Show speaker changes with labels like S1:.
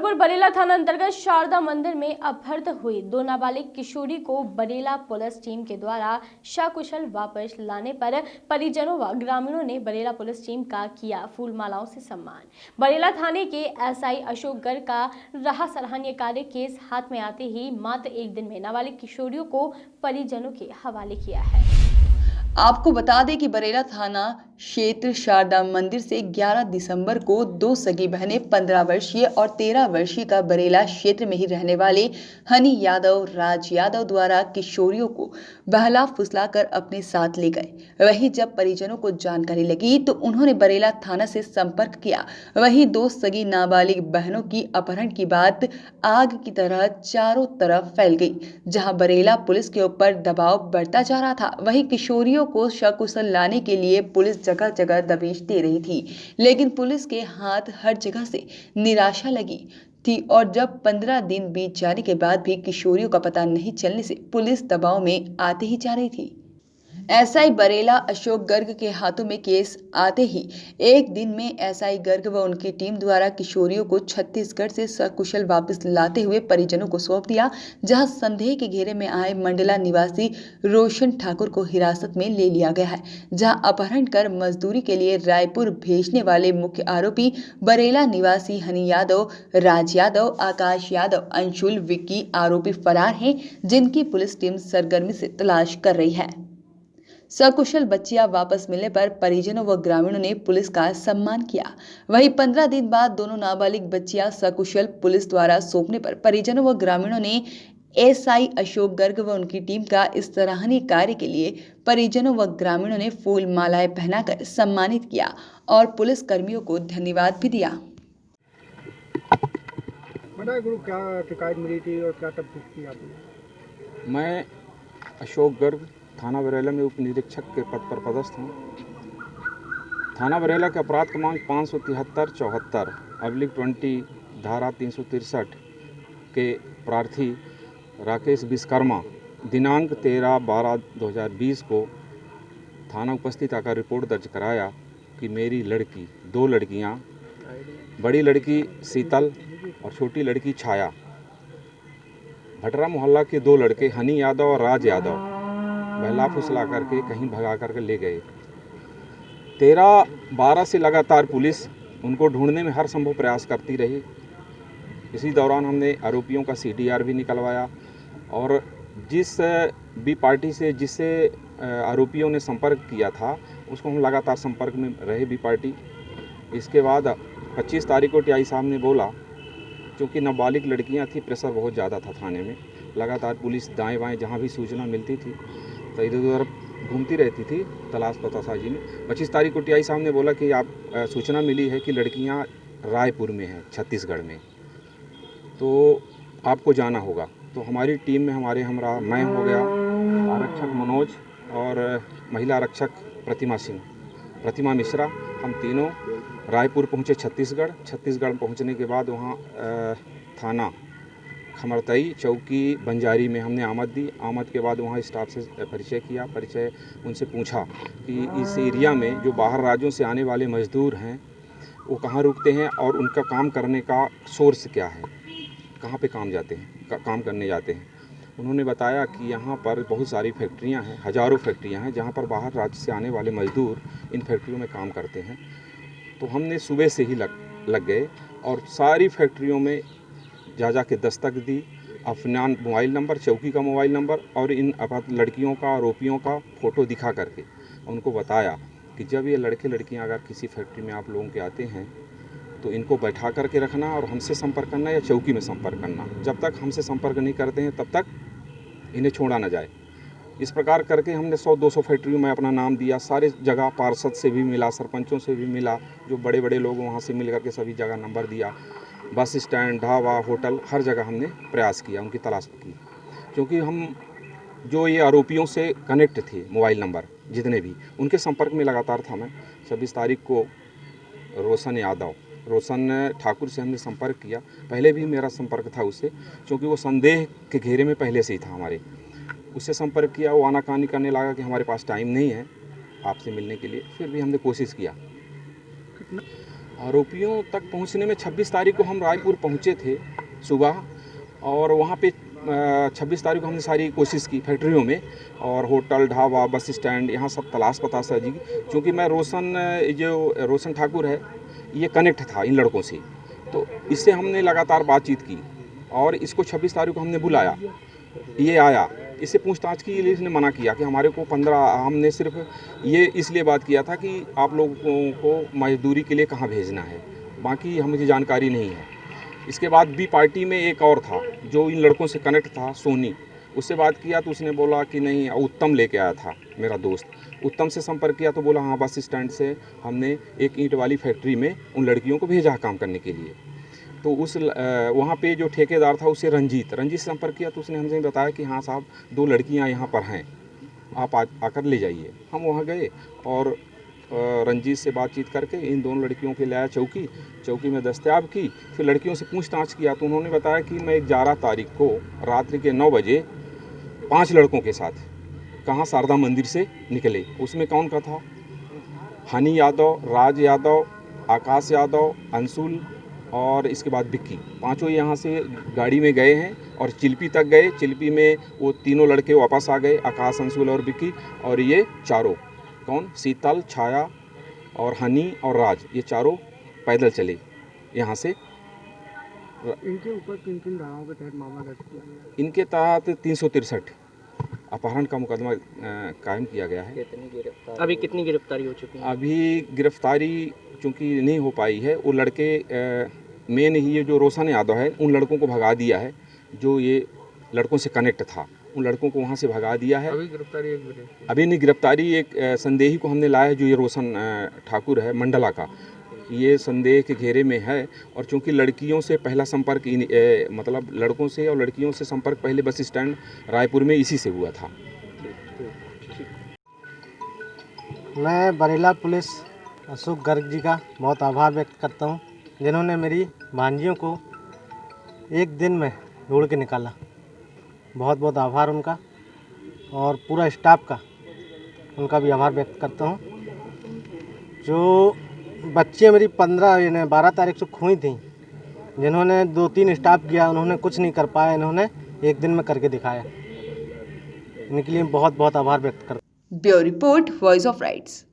S1: जबलपुर बरेला थाना अंतर्गत शारदा मंदिर में अपहृत हुई 2 नाबालिग किशोरी को बरेला पुलिस टीम के द्वारा सकुशल वापस लाने पर परिजनों व ग्रामीणों ने बरेला पुलिस टीम का किया फूल मालाओं से सम्मान। बरेला थाने के एसआई अशोक गर्ग का रहा सराहनीय कार्य। केस हाथ में आते ही मात्र एक दिन में नाबालिग किशोरियों को परिजनों के हवाले किया है।
S2: आपको बता दें कि बरेला थाना क्षेत्र शारदा मंदिर से 11 दिसंबर को 2 सगी बहनें 15 वर्षीय और 13 वर्षीय का बरेला क्षेत्र में ही रहने वाले हनी यादव राज यादव द्वारा किशोरियों को बहला फुसलाकर अपने साथ ले गए। वहीं जब परिजनों को जानकारी लगी तो उन्होंने बरेला थाना से संपर्क किया। वहीं 2 सगी नाबालिग बहनों की अपहरण की बात आग की तरह चारों तरफ फैल गई, जहां बरेला पुलिस के ऊपर दबाव बढ़ता जा रहा था। वहीं किशोरियों को सकुशल लाने के लिए पुलिस जगह जगह दबिश दे रही थी, लेकिन पुलिस के हाथ हर जगह से निराशा लगी थी। और जब 15 दिन बीत जाने के बाद भी किशोरियों का पता नहीं चलने से पुलिस दबाव में आते ही जा रही थी। एसआई बरेला अशोक गर्ग के हाथों में केस आते ही एक दिन में एसआई गर्ग व उनकी टीम द्वारा किशोरियों को छत्तीसगढ़ से सकुशल वापस लाते हुए परिजनों को सौंप दिया, जहां संदेह के घेरे में आए मंडला निवासी रोशन ठाकुर को हिरासत में ले लिया गया है, जहां अपहरण कर मजदूरी के लिए रायपुर भेजने वाले मुख्य आरोपी बरेला निवासी हनी यादव, राज यादव, आकाश यादव, अंशुल, विक्की आरोपी फरार हैं, जिनकी पुलिस टीम सरगर्मी से तलाश कर रही है। सकुशल बच्चियां वापस मिलने पर परिजनों व ग्रामीणों ने पुलिस का सम्मान किया। वहीं 15 दिन बाद दोनों नाबालिग बच्चियां सकुशल पुलिस द्वारा सौंपने पर परिजनों व ग्रामीणों ने एसआई अशोक गर्ग व उनकी टीम का इस सराहनीय कार्य के लिए परिजनों व ग्रामीणों ने फूल मालाएं पहनाकर सम्मानित किया और पुलिस कर्मियों को धन्यवाद भी दिया।
S3: गुरु, क्या शिकायत मिली थी और क्या तफ्तीश की आपने?
S4: मैं अशोक गर्ग थाना बरेला में उप निरीक्षक के पद पर पदस्थ हूँ। थाना बरेला के अपराध क्रमांक 573-74/20 धारा 363 के प्रार्थी राकेश विश्वकर्मा दिनांक 13/12/2020 को थाना उपस्थित आकर रिपोर्ट दर्ज कराया कि मेरी लड़की 2 लड़कियाँ, बड़ी लड़की शीतल और छोटी लड़की छाया, भटरा मोहल्ला के 2 लड़के हनी यादव और राज यादव बहला फुसला करके कहीं भगा करके ले गए। 13-12 से लगातार पुलिस उनको ढूंढने में हर संभव प्रयास करती रही। इसी दौरान हमने आरोपियों का सीडीआर भी निकलवाया और जिस भी पार्टी से जिससे आरोपियों ने संपर्क किया था उसको हम लगातार संपर्क में रहे भी पार्टी। इसके बाद 25 तारीख को टीआई साहब ने बोला, क्योंकि नाबालिग लड़कियां थी, प्रेशर बहुत ज़्यादा था थाने में, लगातार पुलिस दाएं बाएं जहां भी सूचना मिलती थी तो इधर उधर घूमती रहती थी तलाश पतासाजी में। 25 तारीख को टीआई साहब ने बोला कि आप सूचना मिली है कि लड़कियां रायपुर में हैं, छत्तीसगढ़ में, तो आपको जाना होगा। तो हमारी टीम में हमरा मैं हो गया, आरक्षक मनोज और महिला आरक्षक प्रतिमा मिश्रा, हम तीनों रायपुर पहुँचे छत्तीसगढ़ पहुँचने के बाद वहाँ थाना खमरतई चौकी बंजारी में हमने आमद दी। आमद के बाद वहाँ स्टाफ से परिचय उनसे पूछा कि इस एरिया में जो बाहर राज्यों से आने वाले मज़दूर हैं वो कहाँ रुकते हैं और उनका काम करने का सोर्स क्या है, कहाँ पे काम करने जाते हैं। उन्होंने बताया कि यहाँ पर बहुत सारी फैक्ट्रियाँ हैं, हज़ारों फैक्ट्रियाँ हैं जहाँ पर बाहर राज्य से आने वाले मज़दूर इन फैक्ट्रियों में काम करते हैं। तो हमने सुबह से ही लग गए और सारी फैक्ट्रियों में जा के दस्तक दी, अपना मोबाइल नंबर, चौकी का मोबाइल नंबर और इन लड़कियों का, आरोपियों का फ़ोटो दिखा करके उनको बताया कि जब ये लड़के लड़कियां अगर किसी फैक्ट्री में आप लोगों के आते हैं तो इनको बैठा करके रखना और हमसे संपर्क करना या चौकी में संपर्क करना। जब तक हमसे संपर्क नहीं करते हैं तब तक इन्हें छोड़ा ना जाए। इस प्रकार करके हमने 100-200 फैक्ट्रियों में अपना नाम दिया। सारे जगह पार्षद से भी मिला, सरपंचों से भी मिला, जो बड़े बड़े लोग वहाँ से मिल करके सभी जगह नंबर दिया। बस स्टैंड, ढाबा, होटल, हर जगह हमने प्रयास किया, उनकी तलाश की। क्योंकि हम जो ये आरोपियों से कनेक्ट थे, मोबाइल नंबर जितने भी, उनके संपर्क में लगातार था मैं। 26 तारीख को रोशन ठाकुर से हमने संपर्क किया। पहले भी मेरा संपर्क था उससे, क्योंकि वो संदेह के घेरे में पहले से ही था हमारे। उससे संपर्क किया, वो आनाकानी करने लगा कि हमारे पास टाइम नहीं है आपसे मिलने के लिए। फिर भी हमने कोशिश किया। आरोपियों तक पहुंचने में 26 तारीख को हम रायपुर पहुंचे थे सुबह, और वहां पे 26 तारीख को हमने सारी कोशिश की फैक्ट्रियों में, और होटल, ढाबा, बस स्टैंड, यहाँ सब तलाश पताश जी। क्योंकि मैं रोशन ठाकुर है, ये कनेक्ट था इन लड़कों से, तो इससे हमने लगातार बातचीत की और इसको 26 तारीख को हमने बुलाया। ये आया, इससे पूछताछ की, इसने मना किया कि हमारे को 15, हमने सिर्फ ये इसलिए बात किया था कि आप लोगों को मजदूरी के लिए कहाँ भेजना है, बाकी हमें जानकारी नहीं है। इसके बाद बी पार्टी में एक और था जो इन लड़कों से कनेक्ट था, सोनी, उससे बात किया तो उसने बोला कि नहीं, उत्तम लेके आया था मेरा दोस्त, उत्तम से संपर्क किया तो बोला हाँ बस स्टैंड से हमने एक ईंट वाली फैक्ट्री में उन लड़कियों को भेजा काम करने के लिए। तो उस वहाँ पे जो ठेकेदार था उससे रंजीत से संपर्क किया तो उसने हमसे बताया कि हाँ साहब 2 लड़कियाँ यहाँ पर हैं, आप आकर ले जाइए। हम वहाँ गए और रंजीत से बातचीत करके इन दोनों लड़कियों के लाया चौकी में दस्तयाब की। फिर लड़कियों से पूछताछ किया तो उन्होंने बताया कि मैं 11 तारीख को रात्रि के 9 बजे 5 लड़कों के साथ कहाँ शारदा मंदिर से निकले। उसमें कौन का था? हनी यादव, राज यादव, आकाश यादव, अंशुल और इसके बाद विक्की, 5 यहाँ से गाड़ी में गए हैं और चिल्पी तक गए। चिल्पी में वो 3 लड़के वापस आ गए, आकाश, अंशुल और विक्की, और ये चारों कौन, शीतल, छाया और हनी और राज, ये चारों पैदल चले यहाँ से।
S3: इनके ऊपर किन किन धाराओं के तहत मामला दर्ज किया गया?
S4: इनके तहत 363 अपहरण का मुकदमा कायम किया गया है।
S5: अभी कितनी गिरफ्तारी हो चुकी है?
S4: अभी गिरफ्तारी चूँकि नहीं हो पाई है, वो लड़के मेन ही ये जो रोशन यादव है उन लड़कों को भगा दिया है, जो ये लड़कों से कनेक्ट था उन लड़कों को वहाँ से भगा दिया है। अभी नहीं गिरफ्तारी, एक संदेही को हमने लाया है जो ये रोशन ठाकुर है मंडला का, ये संदेह के घेरे में है। और चूंकि लड़कियों से पहला संपर्क मतलब लड़कों से और लड़कियों से संपर्क पहले बस स्टैंड रायपुर में इसी से हुआ था।
S6: मैं बरेला पुलिस अशोक गर्ग जी का बहुत आभार व्यक्त करता हूं, जिन्होंने मेरी भांजियों को एक दिन में ढूंढ के निकाला। बहुत बहुत आभार उनका, और पूरा स्टाफ का उनका भी आभार व्यक्त करता हूं। जो बच्चे मेरी 12 तारीख से खोई थी, जिन्होंने 2-3 स्टाफ किया, उन्होंने कुछ नहीं कर पाया, इन्होंने एक दिन में करके दिखाया। इनके लिए बहुत बहुत आभार व्यक्त करता हूं।
S2: Bureau report, voice of rights.